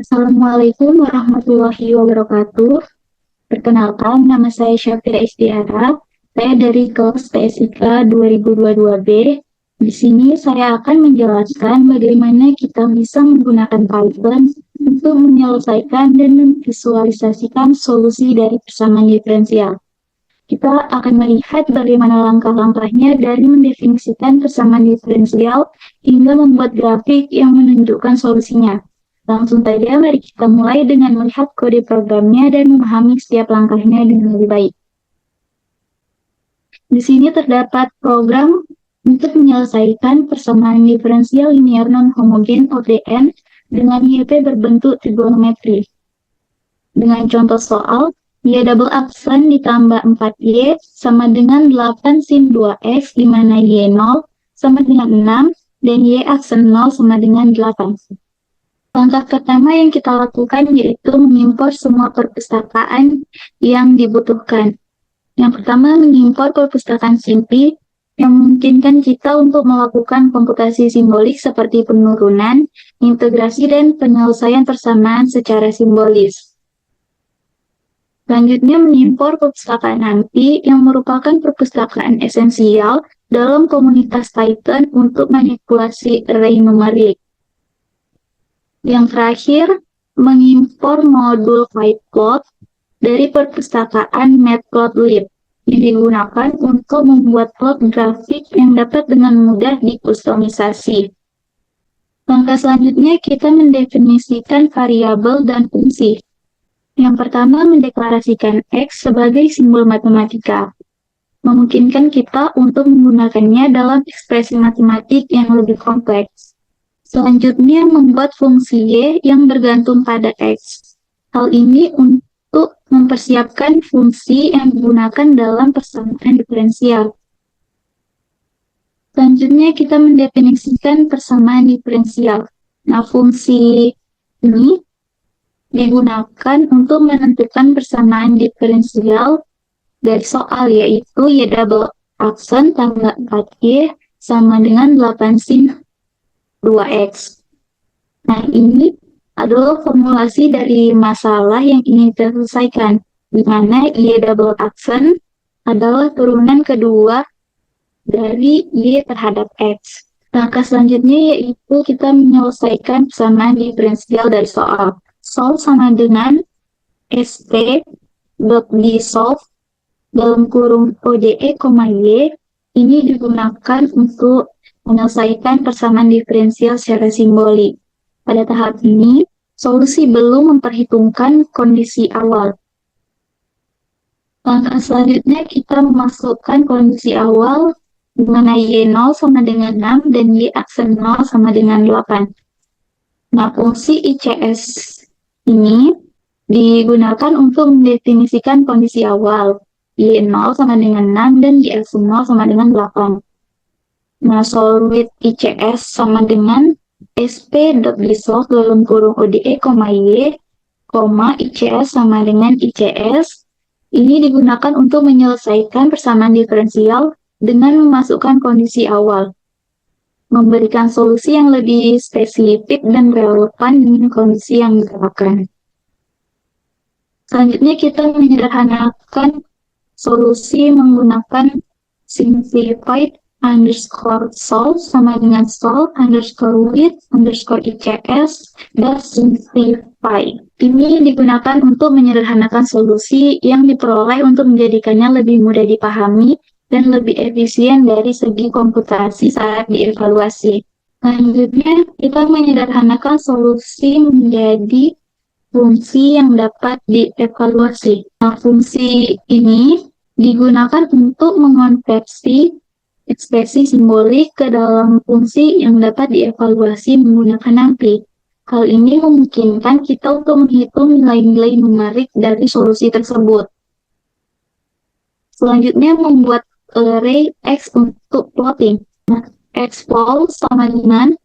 Assalamualaikum warahmatullahi wabarakatuh. Perkenalkan, nama saya Syafira Istiara. Saya dari kelas PSIK 2022B. Di sini saya akan menjelaskan bagaimana kita bisa menggunakan Python untuk menyelesaikan dan memvisualisasikan solusi dari persamaan diferensial. Kita akan melihat bagaimana langkah-langkahnya dari mendefinisikan persamaan diferensial hingga membuat grafik yang menunjukkan solusinya. Langsung saja, mari kita mulai dengan melihat kode programnya dan memahami setiap langkahnya dengan lebih baik. Di sini terdapat program untuk menyelesaikan persamaan diferensial linear non-homogen ODN dengan YP berbentuk trigonometri. Dengan contoh soal, Y double aksen ditambah 4Y sama dengan 8 sin 2X, di mana Y 0 sama dengan 6, dan Y aksen 0 sama dengan 8. Langkah pertama yang kita lakukan yaitu mengimpor semua perpustakaan yang dibutuhkan. Yang pertama, mengimpor perpustakaan SIMPY yang memungkinkan kita untuk melakukan komputasi simbolik seperti penurunan, integrasi, dan penyelesaian persamaan secara simbolis. Selanjutnya, mengimpor perpustakaan ANPI yang merupakan perpustakaan esensial dalam komunitas Python untuk manipulasi array numerik. Yang terakhir, mengimpor modul pyplot dari perpustakaan matplotlib yang digunakan untuk membuat plot grafik yang dapat dengan mudah dikustomisasi. Langkah selanjutnya, kita mendefinisikan variabel dan fungsi. Yang pertama, mendeklarasikan X sebagai simbol matematika. Memungkinkan kita untuk menggunakannya dalam ekspresi matematik yang lebih kompleks. Selanjutnya, membuat fungsi Y yang bergantung pada X. Hal ini untuk mempersiapkan fungsi yang digunakan dalam persamaan diferensial. Selanjutnya, kita mendefinisikan persamaan diferensial. Nah, fungsi ini digunakan untuk menentukan persamaan diferensial dari soal, yaitu Y double aksen tambah 4Y sama dengan 8 sin 2X. Nah, ini adalah formulasi dari masalah yang ingin kita selesaikan, di mana Y double aksen adalah turunan kedua dari Y terhadap X. Langkah selanjutnya yaitu kita menyelesaikan persamaan diferensial dari soal. Sol sama dengan st.dsolve dalam kurung ODE, Y. Ini digunakan untuk menyelesaikan persamaan diferensial secara simbolik. Pada tahap ini, solusi belum memperhitungkan kondisi awal. Langkah selanjutnya, kita memasukkan kondisi awal di mana Y0 sama dengan 6 dan Y aksen 0 sama dengan 8. Nah, fungsi ICS ini digunakan untuk mendefinisikan kondisi awal. Y0 sama dengan 6 dan Y aksen 0 sama dengan 8. Nah, solid ICS sama dengan sp.dissolve dalam kurung ODE, Y, ICS sama dengan ICS. Ini digunakan untuk menyelesaikan persamaan diferensial dengan memasukkan kondisi awal, memberikan solusi yang lebih spesifik dan relevan dengan kondisi yang diterapkan. Selanjutnya, kita menyederhanakan solusi menggunakan simplified underscore solve sama dengan solve underscore with underscore ICS dan simplify. Ini digunakan untuk menyederhanakan solusi yang diperoleh untuk menjadikannya lebih mudah dipahami dan lebih efisien dari segi komputasi saat dievaluasi. Selanjutnya, kita menyederhanakan solusi menjadi fungsi yang dapat dievaluasi. Nah, fungsi ini digunakan untuk mengonversi ekspresi simbolik ke dalam fungsi yang dapat dievaluasi menggunakan NumPy. Hal ini memungkinkan kita untuk menghitung nilai-nilai numerik dari solusi tersebut. Selanjutnya, membuat array X untuk plotting. Nah, xplot sama dengan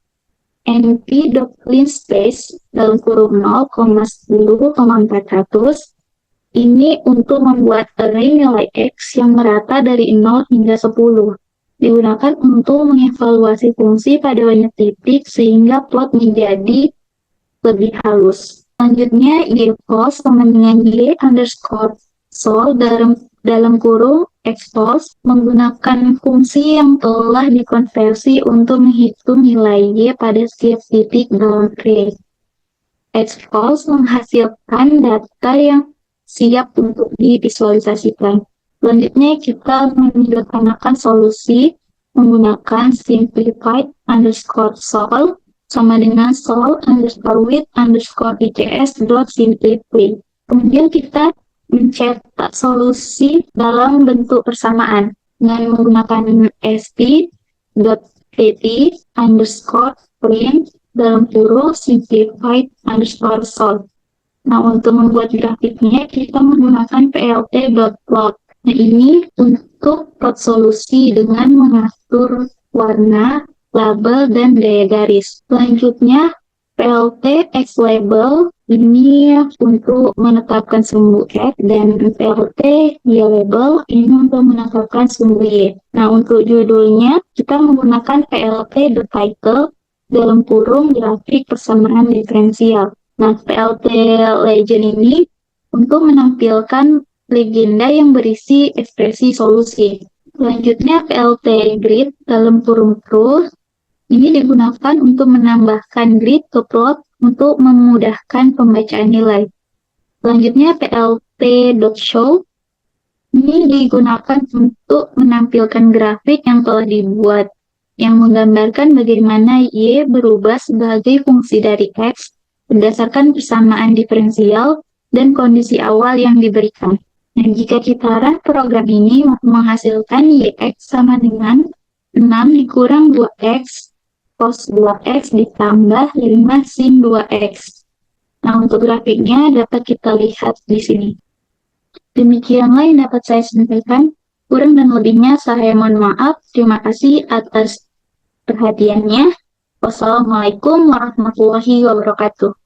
np.linspace dalam kurung 0,10,400. Ini untuk membuat array nilai X yang merata dari 0 hingga 10. Digunakan untuk mengevaluasi fungsi pada banyak titik sehingga plot menjadi lebih halus. Selanjutnya, y pos sama dengan y underscore sol dalam kurung expose menggunakan fungsi yang telah dikonversi untuk menghitung nilai y pada setiap titik dalam array. Expose menghasilkan data yang siap untuk divisualisasikan. Selanjutnya kita menyederhanakan solusi menggunakan simplified underscore sol sama dengan sol underscore with underscore ICS dot simplify. Kemudian kita mencetak solusi dalam bentuk persamaan dengan menggunakan st dot pt underscore print dalam kurung simplified underscore sol. Nah, untuk membuat grafiknya kita menggunakan plt.plot. Nah, ini untuk plot solusi dengan mengatur warna, label, dan gaya garis. Selanjutnya, plt x label ini untuk menetapkan sumbu x dan plt y label ini untuk menetapkan sumbu y. Nah, untuk judulnya kita menggunakan plt.title dalam kurung grafik persamaan diferensial. Nah, plt legend ini untuk menampilkan legenda yang berisi ekspresi solusi. Selanjutnya, plt grid dalam kurung truth ini digunakan untuk menambahkan grid ke plot untuk memudahkan pembacaan nilai. Selanjutnya, plt.show ini digunakan untuk menampilkan grafik yang telah dibuat, yang menggambarkan bagaimana y berubah sebagai fungsi dari x berdasarkan persamaan diferensial dan kondisi awal yang diberikan. Nah, jika kita run program ini menghasilkan yx sama dengan 6 dikurang 2x cos 2x ditambah 5 sin 2x. Nah, untuk grafiknya dapat kita lihat di sini. Demikianlah yang dapat saya sampaikan. Kurang dan lebihnya saya mohon maaf. Terima kasih atas perhatiannya. Wassalamualaikum warahmatullahi wabarakatuh.